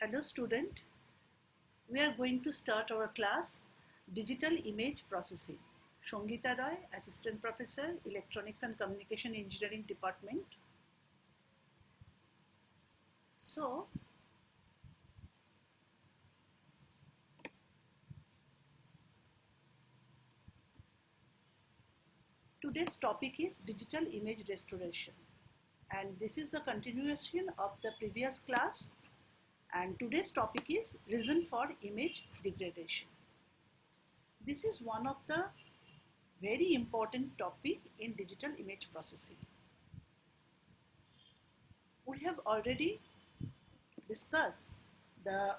Hello student, we are going to start our class Digital Image Processing. Sangita Roy, Assistant Professor, Electronics and Communication Engineering Department. So, today's topic is Digital Image Restoration, and this is a continuation of the previous class, and today's topic is Reason for Image Degradation. This is one of the very important topic in digital image processing. We have already discussed the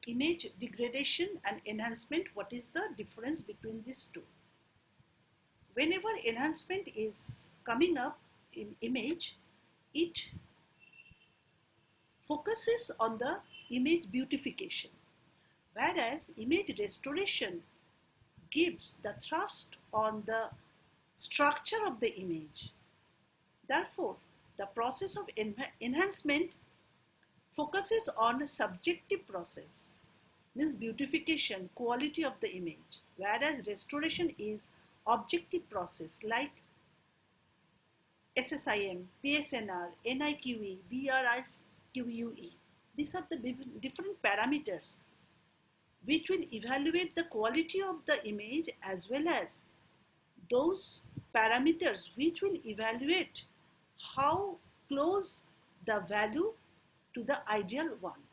image degradation and enhancement. What is the difference between these two? Whenever enhancement is coming up in image, it focuses on the image beautification, whereas image restoration gives the thrust on the structure of the image. Therefore, the process of enhancement focuses on subjective process, means beautification, quality of the image, whereas restoration is objective process like SSIM, PSNR, NIQE, BRIQUE. These are the different parameters which will evaluate the quality of the image as well as those parameters which will evaluate how close the value to the ideal one.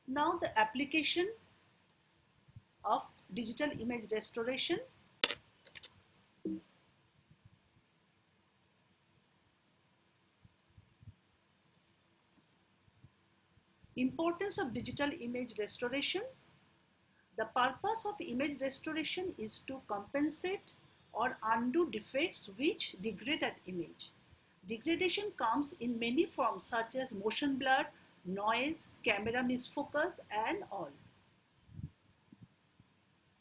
Now the application of digital image restoration. Importance of digital image restoration. The purpose of image restoration is to compensate or undo defects which degrade an image. Degradation comes in many forms such as motion blur, noise, camera misfocus, and all.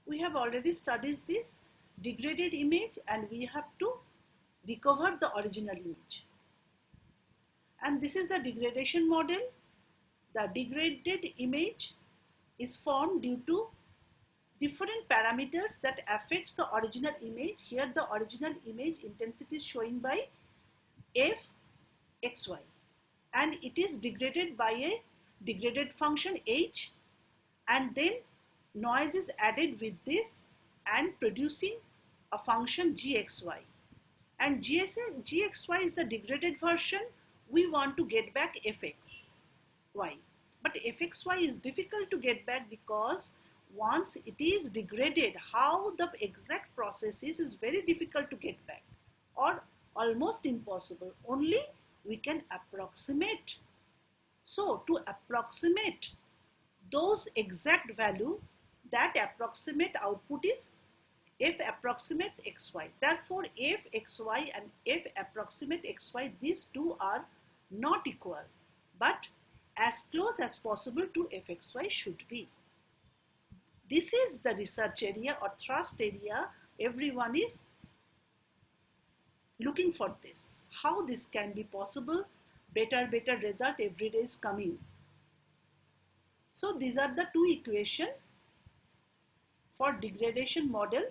We have already studied this degraded image and we have to recover the original image. And this is the degradation model. The degraded image is formed due to different parameters that affects the original image. Here the original image intensity is showing by fxy, and it is degraded by a degraded function h, and then noise is added with this and producing a function gxy, and gxy is the degraded version. We want to get back fxy, but fxy is difficult to get back because once it is degraded, how the exact process is very difficult to get back, or almost impossible. Only we can approximate. So to approximate those exact value, that approximate output is f approximate xy. Therefore fxy and f approximate xy, these two are not equal, but as close as possible to fxy should be. This is the research area or thrust area. Everyone is looking for this. How this can be possible? Better result every day is coming. So these are the two equations for degradation model.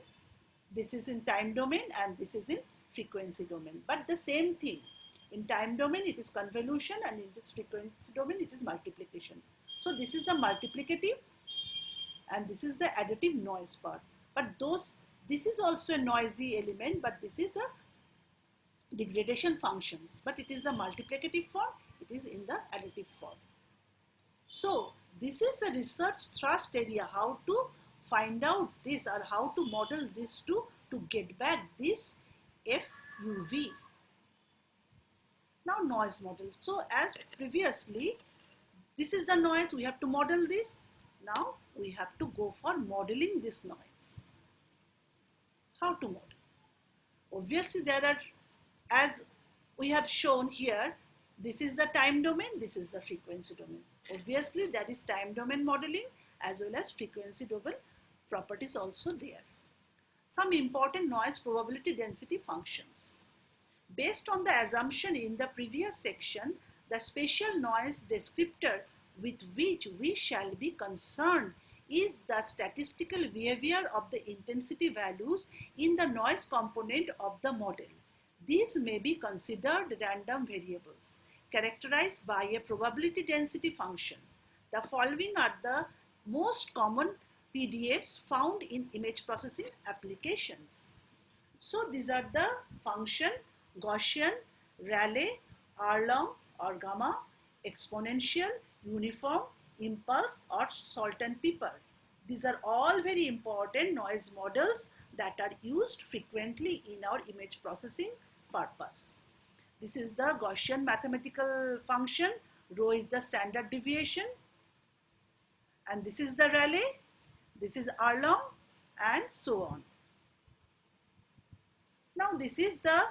This is in time domain and this is in frequency domain. But the same thing. In time domain it is convolution and in this frequency domain it is multiplication. So this is the multiplicative and this is the additive noise part. But this is also a noisy element, but this is a degradation functions, but it is the multiplicative form, it is in the additive form. So this is the research thrust area, how to find out this or how to model this to get back this FUV. Now noise model. So as previously, this is the noise, we have to model this. Now we have to go for modeling this noise. How to model? Obviously there are, as we have shown here, this is the time domain, this is the frequency domain. Obviously there is time domain modeling as well as frequency domain properties also there. Some important noise probability density functions. Based on the assumption in the previous section, the spatial noise descriptor with which we shall be concerned is the statistical behavior of the intensity values in the noise component of the model. These may be considered random variables characterized by a probability density function. The following are the most common PDFs found in image processing applications. So these are the function Gaussian, Rayleigh, R-long or gamma, exponential, uniform, impulse or salt and pepper. These are all very important noise models that are used frequently in our image processing purpose. This is the Gaussian mathematical function, rho is the standard deviation, and this is the Rayleigh, this is R-long and so on. Now this is the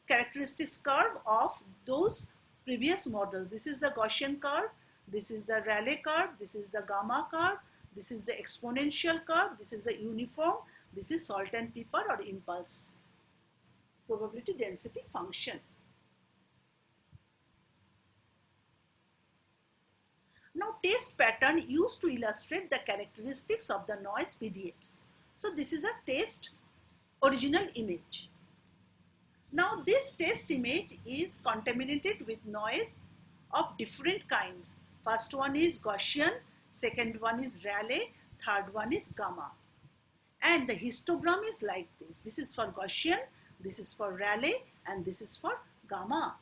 characteristics curve of those previous models. This is the Gaussian curve, this is the Rayleigh curve, this is the gamma curve, this is the exponential curve, this is the uniform, this is salt and pepper or impulse probability density function. Now test pattern used to illustrate the characteristics of the noise PDFs. So this is a test original image. Now this test image is contaminated with noise of different kinds. First one is Gaussian, second one is Rayleigh, third one is gamma. And the histogram is like this. This is for Gaussian, this is for Rayleigh and this is for gamma.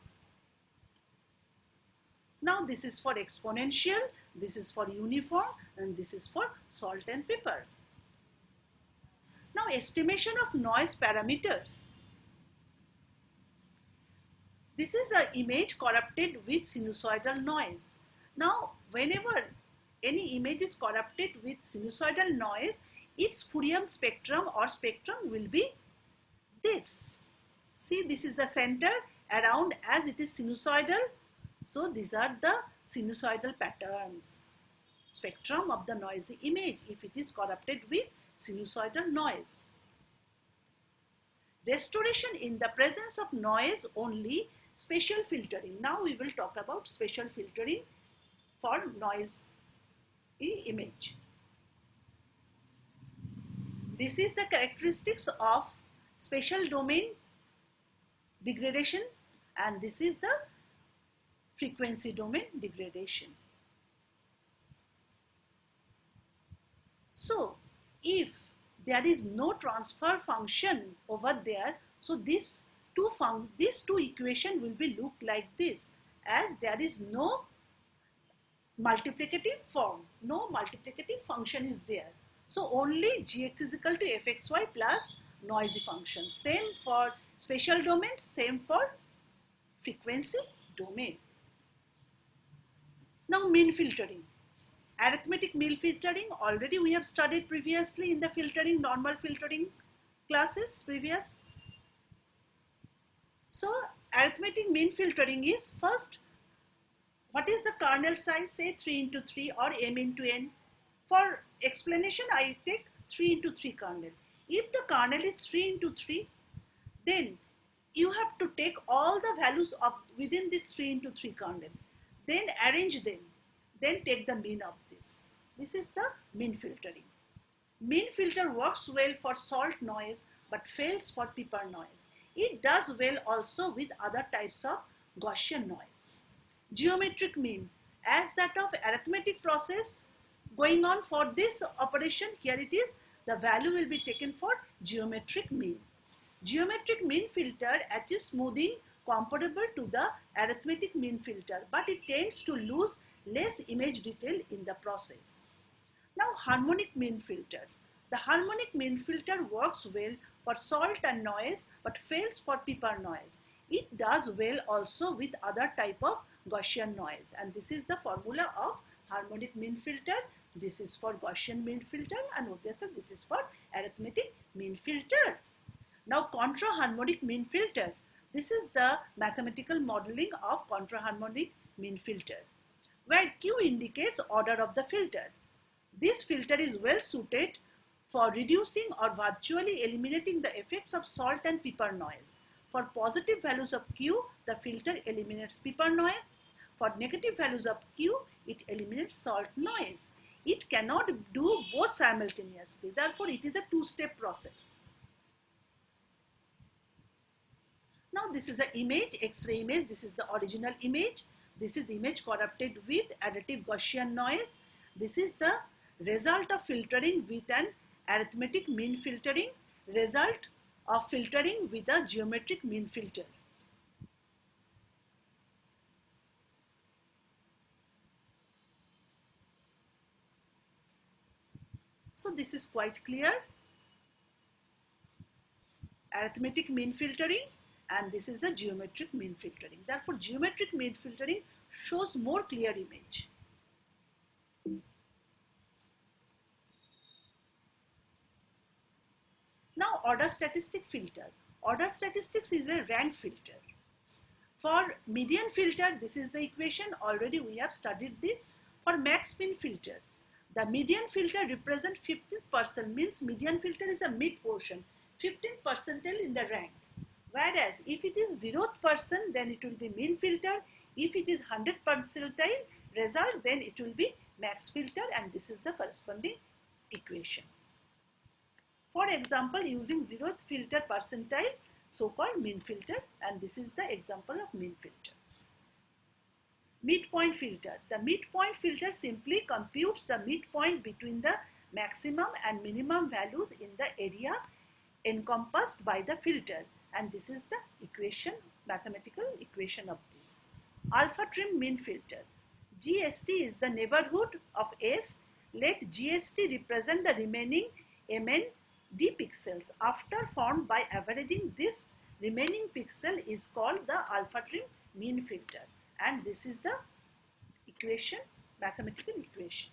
Now this is for exponential, this is for uniform and this is for salt and pepper. Now estimation of noise parameters. This is an image corrupted with sinusoidal noise. Now whenever any image is corrupted with sinusoidal noise, its Fourier spectrum or spectrum will be this. See, this is the center around as it is sinusoidal. So these are the sinusoidal patterns, spectrum of the noisy image if it is corrupted with sinusoidal noise. Restoration in the presence of noise only, spatial filtering. Now we will talk about spatial filtering for noise image. This is the characteristics of spatial domain degradation and this is the frequency domain degradation. So if there is no transfer function over there, so these two equation will be look like this, as there is no multiplicative form, no multiplicative function is there. So only gx is equal to fxy plus noisy function. Same for spatial domain, same for frequency domain. Now mean filtering. Arithmetic mean filtering already we have studied previously in the filtering, normal filtering classes previous. So arithmetic mean filtering is first, what is the kernel size, say 3 into 3 or m into n. For explanation I take 3 into 3 kernel. If the kernel is 3 into 3, then you have to take all the values of within this 3 into 3 kernel. Then arrange them, then take the mean of this. This is the mean filtering. Mean filter works well for salt noise but fails for pepper noise. It does well also with other types of Gaussian noise. Geometric mean, as that of arithmetic process going on for this operation, here it is, the value will be taken for geometric mean. Geometric mean filter achieves smoothing comparable to the arithmetic mean filter, but it tends to lose less image detail in the process. Now harmonic mean filter. The harmonic mean filter works well for salt and noise but fails for pepper noise. It does well also with other type of Gaussian noise, and this is the formula of harmonic mean filter. This is for Gaussian mean filter and obviously this is for arithmetic mean filter. Now contra harmonic mean filter. This is the mathematical modeling of contra harmonic mean filter, where Q indicates order of the filter. This filter is well suited for reducing or virtually eliminating the effects of salt and pepper noise. For positive values of Q, the filter eliminates pepper noise. For negative values of Q, it eliminates salt noise. It cannot do both simultaneously. Therefore, it is a two-step process. Now, this is an image, X-ray image. This is the original image. This is image corrupted with additive Gaussian noise. This is the result of filtering with an arithmetic mean filtering, result of filtering with a geometric mean filter. So this is quite clear. Arithmetic mean filtering, and this is a geometric mean filtering. Therefore, geometric mean filtering shows more clear image. Now, order statistic filter. Order statistics is a rank filter. For median filter, this is the equation. Already we have studied this. For max min filter, the median filter represents 15th percent, means median filter is a mid portion, 15th percentile in the rank. Whereas if it is 0th percent, then it will be mean filter. If it is 100th percentile result, then it will be max filter, and this is the corresponding equation. For example, using 0th filter percentile, so-called mean filter, and this is the example of mean filter. Midpoint filter. The midpoint filter simply computes the midpoint between the maximum and minimum values in the area encompassed by the filter, and this is the equation, mathematical equation of this. Alpha trim mean filter. GST is the neighborhood of S. Let GST represent the remaining MN D pixels. After formed by averaging this remaining pixel is called the alpha trim mean filter, and this is the equation, mathematical equation.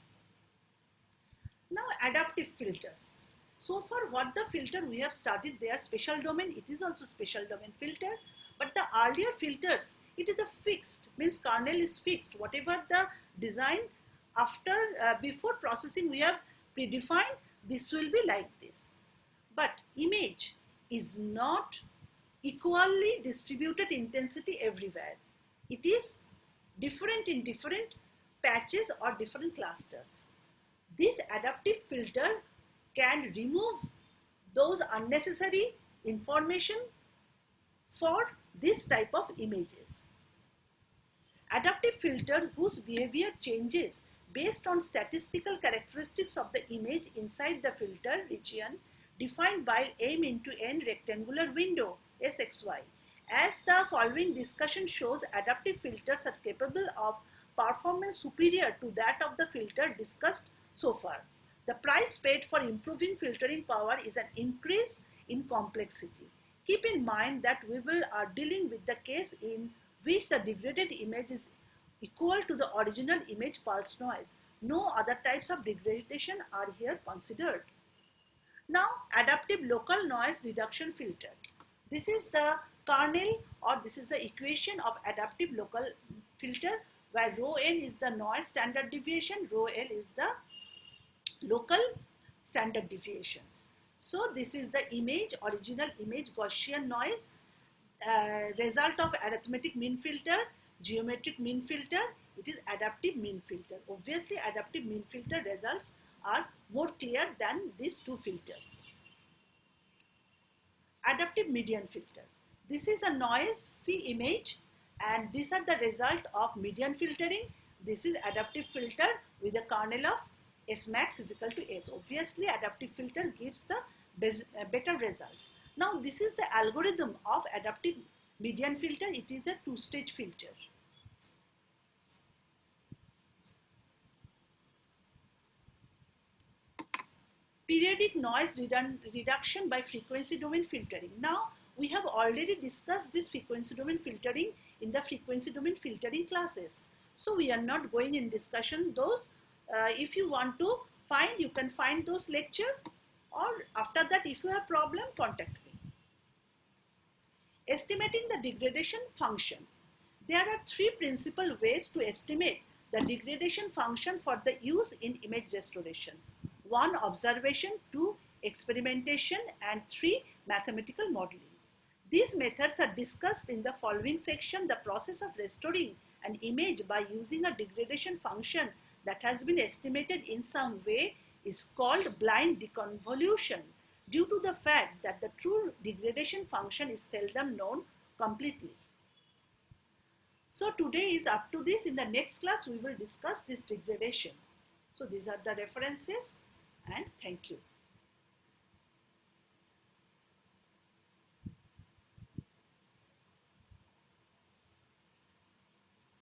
Now, adaptive filters. So far, what the filter we have studied, they are special domain. It is also special domain filter, but the earlier filters, it is a fixed, means kernel is fixed. Whatever the design after before processing we have predefined, this will be like this. But image is not equally distributed intensity everywhere. It is different in different patches or different clusters. This adaptive filter can remove those unnecessary information for this type of images. Adaptive filter whose behavior changes based on statistical characteristics of the image inside the filter region defined by m into n rectangular window SXY. As the following discussion shows, adaptive filters are capable of performance superior to that of the filter discussed so far. The price paid for improving filtering power is an increase in complexity. Keep in mind that we are dealing with the case in which the degraded image is equal to the original image pulse noise. No other types of degradation are here considered. Now, adaptive local noise reduction filter. This is the kernel, or this is the equation of adaptive local filter, where rho n is the noise standard deviation, rho l is the local standard deviation. So this is the image, original image Gaussian noise, result of arithmetic mean filter, geometric mean filter. It is adaptive mean filter. Obviously, adaptive mean filter results are more clear than these two filters. Adaptive median filter. This is a noisy image, and these are the result of median filtering. This is adaptive filter with a kernel of S max is equal to S. Obviously, adaptive filter gives the better result. Now, this is the algorithm of adaptive median filter. It is a two-stage filter. Periodic noise reduction by frequency domain filtering. Now, we have already discussed this frequency domain filtering in the frequency domain filtering classes. So, we are not going in discussion those. If you want to find, you can find those lecture, or after that, if you have problem, contact me. Estimating the degradation function. There are three principal ways to estimate the degradation function for the use in image restoration. 1. Observation, 2. Experimentation, and 3. Mathematical modeling. These methods are discussed in the following section. The process of restoring an image by using a degradation function that has been estimated in some way is called blind deconvolution, due to the fact that the true degradation function is seldom known completely. So today is up to this. In the next class, we will discuss this degradation. So these are the references, and thank you.